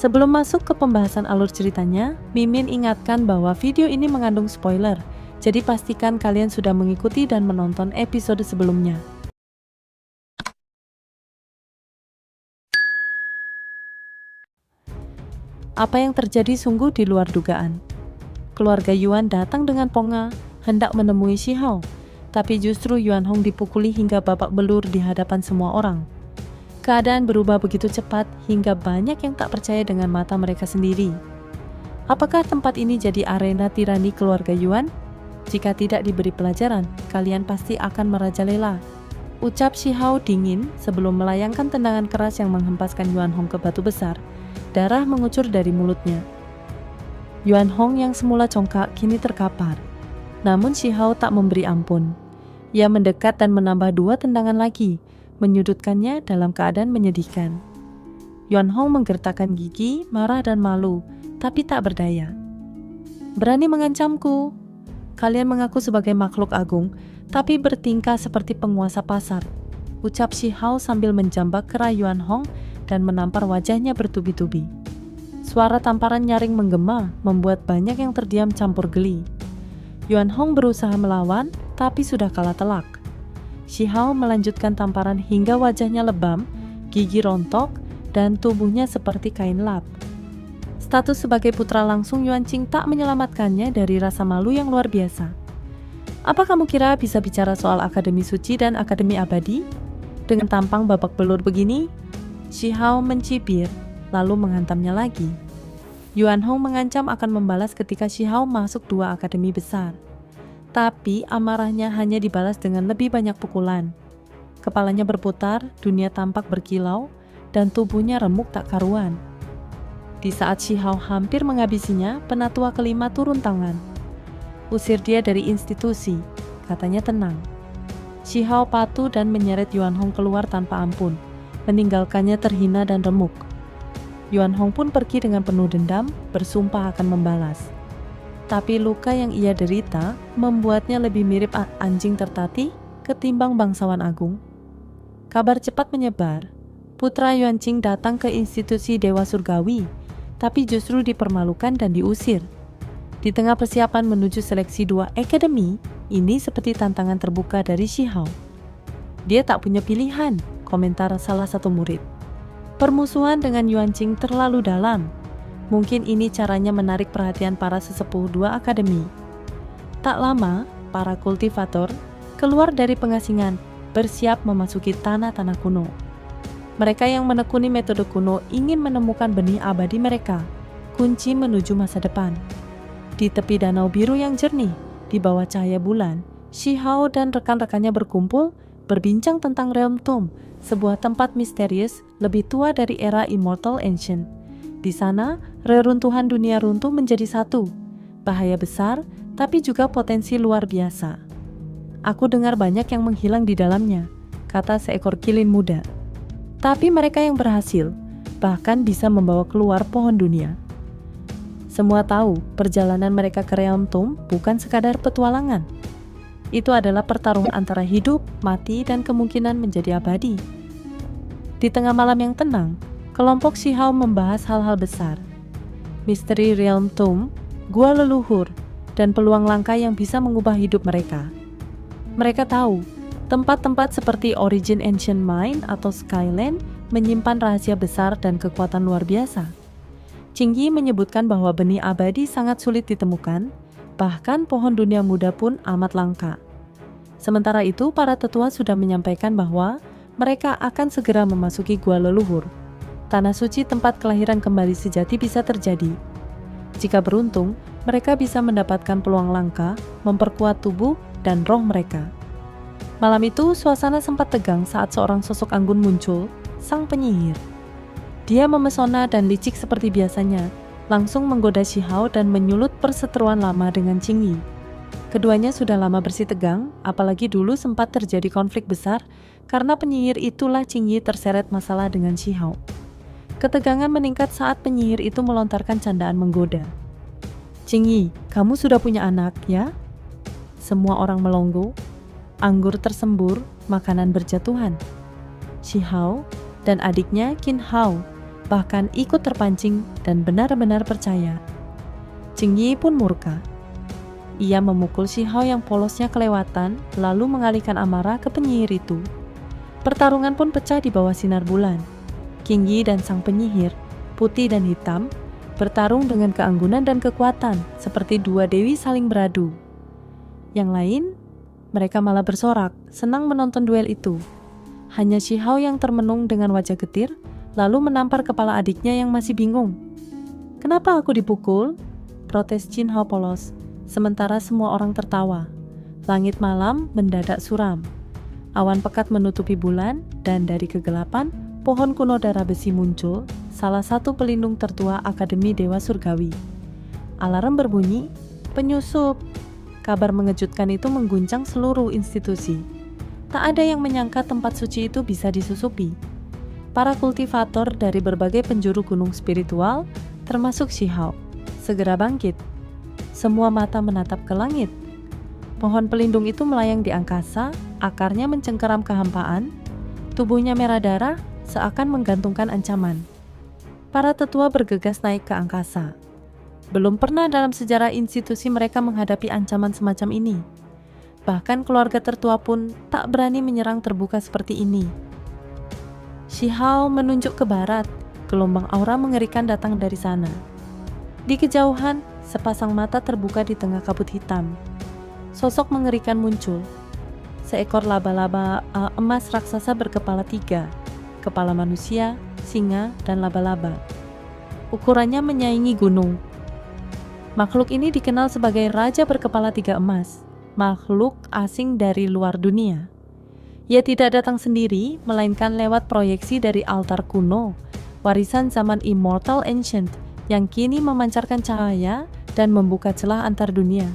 Sebelum masuk ke pembahasan alur ceritanya, Mimin ingatkan bahwa video ini mengandung spoiler, jadi pastikan kalian sudah mengikuti dan menonton episode sebelumnya. Apa yang terjadi sungguh di luar dugaan. Keluarga Yuan datang dengan ponga, hendak menemui Shihao, tapi justru Yuan Hong dipukuli hingga babak belur di hadapan semua orang. Keadaan berubah begitu cepat hingga banyak yang tak percaya dengan mata mereka sendiri. Apakah tempat ini jadi arena tirani keluarga Yuan? Jika tidak diberi pelajaran, kalian pasti akan merajalela. Ucap Shihao dingin sebelum melayangkan tendangan keras yang menghempaskan Yuan Hong ke batu besar. Darah mengucur dari mulutnya. Yuan Hong yang semula congkak kini terkapar. Namun Shihao tak memberi ampun. Ia mendekat dan menambah 2 tendangan lagi, menyudutkannya dalam keadaan menyedihkan. Yuan Hong menggertakkan gigi, marah dan malu, tapi tak berdaya. Berani mengancamku? Kalian mengaku sebagai makhluk agung, tapi bertingkah seperti penguasa pasar. Ucap Shihao sambil menjambak kera Yuan Hong dan menampar wajahnya bertubi-tubi. Suara tamparan nyaring menggema, membuat banyak yang terdiam campur geli. Yuan Hong berusaha melawan, tapi sudah kalah telak. Shihao melanjutkan tamparan hingga wajahnya lebam, gigi rontok, dan tubuhnya seperti kain lap. Status sebagai putra langsung Yuan Qing tak menyelamatkannya dari rasa malu yang luar biasa. Apa kamu kira bisa bicara soal Akademi Suci dan Akademi Abadi? Dengan tampang babak belur begini? Shihao mencibir, lalu menghantamnya lagi. Yuan Hong mengancam akan membalas ketika Shihao masuk 2 akademi besar. Tapi amarahnya hanya dibalas dengan lebih banyak pukulan. Kepalanya berputar, dunia tampak berkilau, dan tubuhnya remuk tak karuan. Di saat Shihao hampir menghabisinya, penatua kelima turun tangan. Usir dia dari institusi, katanya tenang. Shihao patuh dan menyeret Yuan Hong keluar tanpa ampun, meninggalkannya terhina dan remuk. Yuan Hong pun pergi dengan penuh dendam, bersumpah akan membalas. Tapi luka yang ia derita membuatnya lebih mirip anjing tertatih ketimbang bangsawan agung. Kabar cepat menyebar. Putra Yuan Qing datang ke institusi Dewa Surgawi, tapi justru dipermalukan dan diusir. Di tengah persiapan menuju seleksi 2 akademi, ini seperti tantangan terbuka dari Shihao. Dia tak punya pilihan, komentar salah satu murid. Permusuhan dengan Yuan Qing terlalu dalam. Mungkin ini caranya menarik perhatian para sesepuh 2 akademi. Tak lama, para kultivator keluar dari pengasingan, bersiap memasuki tanah-tanah kuno. Mereka yang menekuni metode kuno ingin menemukan benih abadi mereka, kunci menuju masa depan. Di tepi danau biru yang jernih, di bawah cahaya bulan, Shihao dan rekan-rekannya berkumpul, berbincang tentang Realm Tomb, sebuah tempat misterius lebih tua dari era Immortal Ancient. Di sana, reruntuhan dunia runtuh menjadi satu. Bahaya besar, tapi juga potensi luar biasa. Aku dengar banyak yang menghilang di dalamnya, kata seekor kilin muda. Tapi mereka yang berhasil, bahkan bisa membawa keluar pohon dunia. Semua tahu, perjalanan mereka ke Realm Tomb bukan sekadar petualangan. Itu adalah pertarungan antara hidup, mati, dan kemungkinan menjadi abadi. Di tengah malam yang tenang, kelompok Shihao membahas hal-hal besar. Misteri Realm Tomb, gua leluhur, dan peluang langka yang bisa mengubah hidup mereka. Mereka tahu, tempat-tempat seperti Origin Ancient Mine atau Skyland menyimpan rahasia besar dan kekuatan luar biasa. Qingyi menyebutkan bahwa benih abadi sangat sulit ditemukan, bahkan pohon dunia muda pun amat langka. Sementara itu, para tetua sudah menyampaikan bahwa mereka akan segera memasuki gua leluhur. Tanah suci tempat kelahiran kembali sejati bisa terjadi. Jika beruntung, mereka bisa mendapatkan peluang langka, memperkuat tubuh dan roh mereka. Malam itu, suasana sempat tegang saat seorang sosok anggun muncul, sang penyihir. Dia memesona dan licik seperti biasanya, langsung menggoda Shihao dan menyulut perseteruan lama dengan Qingyi. Keduanya sudah lama bersih tegang, apalagi dulu sempat terjadi konflik besar karena penyihir itulah Qingyi terseret masalah dengan Shihao. Ketegangan meningkat saat penyihir itu melontarkan candaan menggoda. Qingyi, kamu sudah punya anak, ya? Semua orang melongo. Anggur tersembur, makanan berjatuhan. Shihao dan adiknya Qin Hao bahkan ikut terpancing dan benar-benar percaya. Jing Yi pun murka. Ia memukul Shi Hao yang polosnya kelewatan, lalu mengalihkan amarah ke penyihir itu. Pertarungan pun pecah di bawah sinar bulan. Qing Yi dan sang penyihir, putih dan hitam, bertarung dengan keanggunan dan kekuatan, seperti dua dewi saling beradu. Yang lain, mereka malah bersorak, senang menonton duel itu. Hanya Shi Hao yang termenung dengan wajah getir, lalu menampar kepala adiknya yang masih bingung. "Kenapa aku dipukul?" protes Jin Hao polos, sementara semua orang tertawa. Langit malam mendadak suram. Awan pekat menutupi bulan, dan dari kegelapan, pohon kuno darah besi muncul, salah satu pelindung tertua Akademi Dewa Surgawi. Alarm berbunyi, "Penyusup!" Kabar mengejutkan itu mengguncang seluruh institusi. Tak ada yang menyangka tempat suci itu bisa disusupi. Para kultivator dari berbagai penjuru gunung spiritual, termasuk Shi Hao, segera bangkit. Semua mata menatap ke langit. Pohon pelindung itu melayang di angkasa, akarnya mencengkeram kehampaan, tubuhnya merah darah, seakan menggantungkan ancaman. Para tetua bergegas naik ke angkasa. Belum pernah dalam sejarah institusi mereka menghadapi ancaman semacam ini. Bahkan keluarga tertua pun tak berani menyerang terbuka seperti ini. Shi Hao menunjuk ke barat, gelombang aura mengerikan datang dari sana. Di kejauhan, sepasang mata terbuka di tengah kabut hitam. Sosok mengerikan muncul. Seekor laba-laba emas raksasa berkepala 3, kepala manusia, singa, dan laba-laba. Ukurannya menyaingi gunung. Makhluk ini dikenal sebagai Raja Berkepala 3 Emas, makhluk asing dari luar dunia. Ia tidak datang sendiri, melainkan lewat proyeksi dari altar kuno, warisan zaman Immortal Ancient, yang kini memancarkan cahaya dan membuka celah antar dunia.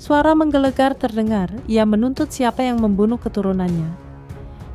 Suara menggelegar terdengar, ia menuntut siapa yang membunuh keturunannya.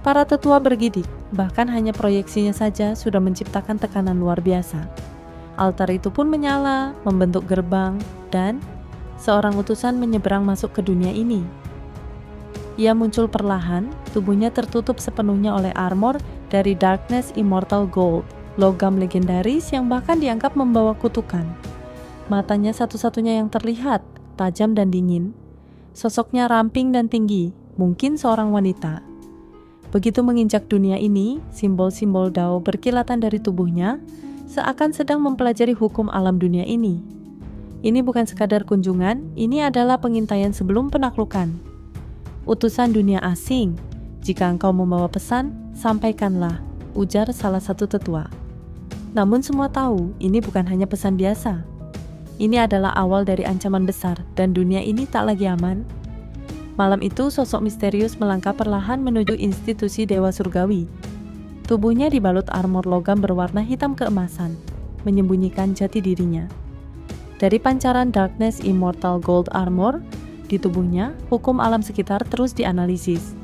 Para tetua bergidik, bahkan hanya proyeksinya saja sudah menciptakan tekanan luar biasa. Altar itu pun menyala, membentuk gerbang, dan seorang utusan menyeberang masuk ke dunia ini. Ia muncul perlahan, tubuhnya tertutup sepenuhnya oleh armor dari Darkness Immortal Gold, logam legendaris yang bahkan dianggap membawa kutukan. Matanya satu-satunya yang terlihat, tajam dan dingin. Sosoknya ramping dan tinggi, mungkin seorang wanita. Begitu menginjak dunia ini, simbol-simbol Dao berkilatan dari tubuhnya, seakan sedang mempelajari hukum alam dunia ini. Ini bukan sekadar kunjungan, ini adalah pengintaian sebelum penaklukan. Utusan dunia asing, jika engkau membawa pesan, sampaikanlah, ujar salah satu tetua. Namun semua tahu, ini bukan hanya pesan biasa. Ini adalah awal dari ancaman besar, dan dunia ini tak lagi aman. Malam itu, sosok misterius melangkah perlahan menuju institusi Dewa Surgawi. Tubuhnya dibalut armor logam berwarna hitam keemasan, menyembunyikan jati dirinya. Dari pancaran Darkness Immortal Gold Armor di tubuhnya, hukum alam sekitar terus dianalisis.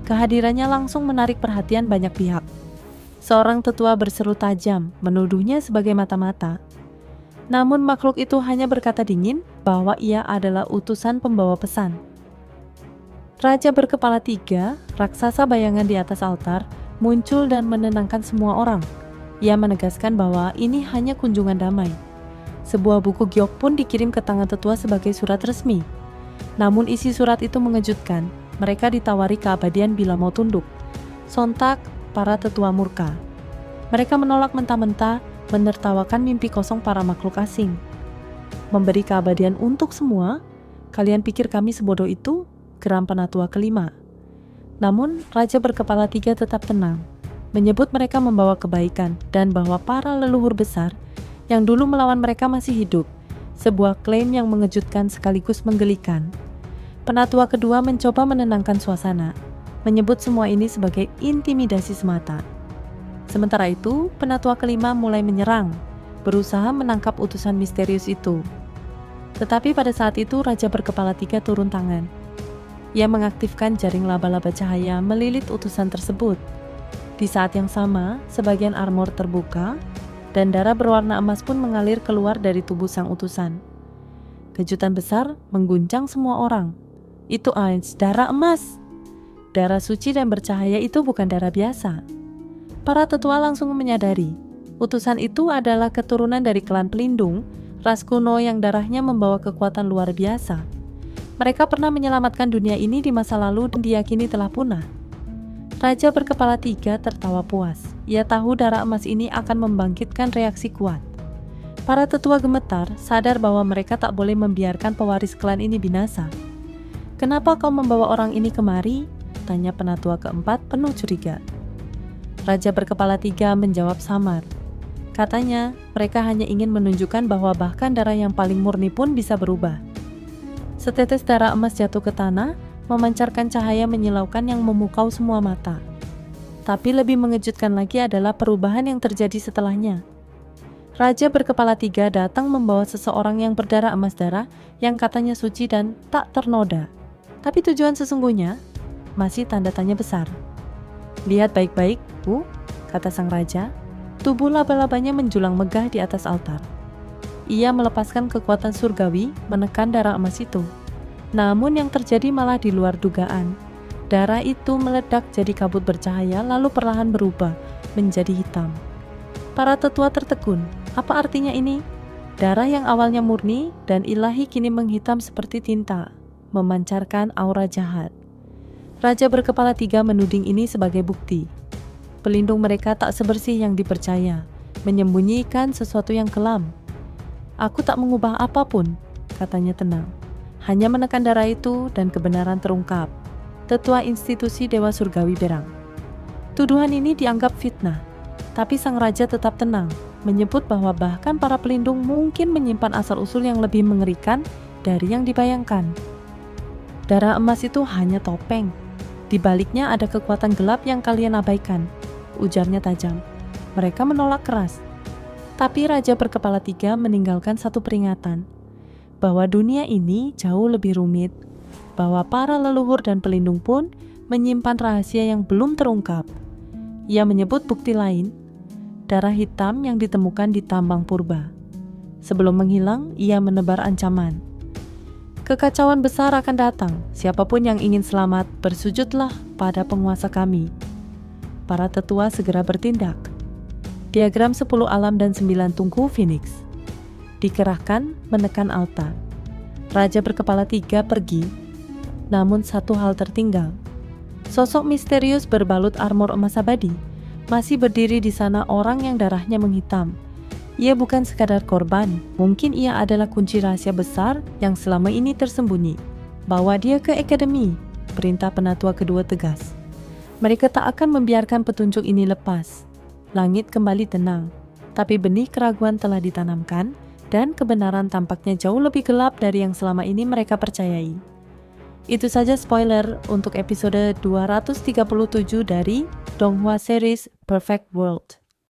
Kehadirannya langsung menarik perhatian banyak pihak. Seorang tetua berseru tajam, menuduhnya sebagai mata-mata. Namun makhluk itu hanya berkata dingin bahwa ia adalah utusan pembawa pesan. Raja Berkepala 3, raksasa bayangan di atas altar, muncul dan menenangkan semua orang. Ia menegaskan bahwa ini hanya kunjungan damai. Sebuah buku giok pun dikirim ke tangan tetua sebagai surat resmi. Namun isi surat itu mengejutkan. Mereka ditawari keabadian bila mau tunduk. Sontak, para tetua murka. Mereka menolak mentah-mentah, menertawakan mimpi kosong para makhluk asing. Memberi keabadian untuk semua? Kalian pikir kami sebodoh itu? Geram penatua kelima. Namun, Raja Berkepala 3 tetap tenang, menyebut mereka membawa kebaikan dan bahwa para leluhur besar yang dulu melawan mereka masih hidup, sebuah klaim yang mengejutkan sekaligus menggelikan. Penatua kedua mencoba menenangkan suasana, menyebut semua ini sebagai intimidasi semata. Sementara itu, penatua kelima mulai menyerang, berusaha menangkap utusan misterius itu. Tetapi pada saat itu Raja Berkepala 3 turun tangan. Ia mengaktifkan jaring laba-laba cahaya melilit utusan tersebut. Di saat yang sama, sebagian armor terbuka, dan darah berwarna emas pun mengalir keluar dari tubuh sang utusan. Kejutan besar mengguncang semua orang. Itu darah emas. Darah suci dan bercahaya itu bukan darah biasa. Para tetua langsung menyadari, Utusan itu adalah keturunan dari klan pelindung, ras kuno yang darahnya membawa kekuatan luar biasa. Mereka pernah menyelamatkan dunia ini di masa lalu dan diyakini telah punah. Raja berkepala 3 tertawa puas. Ia tahu darah emas ini akan membangkitkan reaksi kuat. Para tetua gemetar, sadar bahwa mereka tak boleh membiarkan pewaris klan ini binasa. "Kenapa kau membawa orang ini kemari?" tanya penatua keempat penuh curiga. Raja berkepala 3 menjawab samar. Katanya, mereka hanya ingin menunjukkan bahwa bahkan darah yang paling murni pun bisa berubah. Setetes darah emas jatuh ke tanah, memancarkan cahaya menyilaukan yang memukau semua mata. Tapi lebih mengejutkan lagi adalah perubahan yang terjadi setelahnya. Raja berkepala 3 datang membawa seseorang yang berdarah emas darah yang katanya suci dan tak ternoda. Tapi tujuan sesungguhnya masih tanda tanya besar. "Lihat baik-baik, Bu," kata sang raja. Tubuh laba-labanya menjulang megah di atas altar. Ia melepaskan kekuatan surgawi menekan darah emas itu. Namun yang terjadi malah di luar dugaan. Darah itu meledak jadi kabut bercahaya lalu perlahan berubah menjadi hitam. Para tetua tertegun. Apa artinya ini? Darah yang awalnya murni dan ilahi kini menghitam seperti tinta, memancarkan aura jahat. Raja berkepala 3 menuding ini sebagai bukti. Pelindung mereka tak sebersih yang dipercaya, menyembunyikan sesuatu yang kelam. "Aku tak mengubah apapun," katanya tenang. "Hanya menekan darah itu dan kebenaran terungkap." Tetua institusi Dewa Surgawi berang. Tuduhan ini dianggap fitnah, tapi sang raja tetap tenang, menyebut bahwa bahkan para pelindung mungkin menyimpan asal-usul yang lebih mengerikan dari yang dibayangkan. Darah emas itu hanya topeng. Di baliknya ada kekuatan gelap yang kalian abaikan, ujarnya tajam. Mereka menolak keras. Tapi Raja berkepala 3 meninggalkan satu peringatan, bahwa dunia ini jauh lebih rumit, bahwa para leluhur dan pelindung pun menyimpan rahasia yang belum terungkap. Ia menyebut bukti lain, darah hitam yang ditemukan di tambang purba. Sebelum menghilang, ia menebar ancaman. "Kekacauan besar akan datang. Siapapun yang ingin selamat, bersujudlah pada penguasa kami." Para tetua segera bertindak. Diagram 10 alam dan 9 tungku Phoenix dikerahkan menekan altar. Raja berkepala 3 pergi, namun satu hal tertinggal. Sosok misterius berbalut armor emas abadi masih berdiri di sana, orang yang darahnya menghitam. Ia bukan sekadar korban, mungkin ia adalah kunci rahasia besar yang selama ini tersembunyi. "Bawa dia ke akademi," perintah penatua kedua tegas. Mereka tak akan membiarkan petunjuk ini lepas. Langit kembali tenang, tapi benih keraguan telah ditanamkan dan kebenaran tampaknya jauh lebih gelap dari yang selama ini mereka percayai. Itu saja spoiler untuk episode 237 dari Donghua series Perfect World.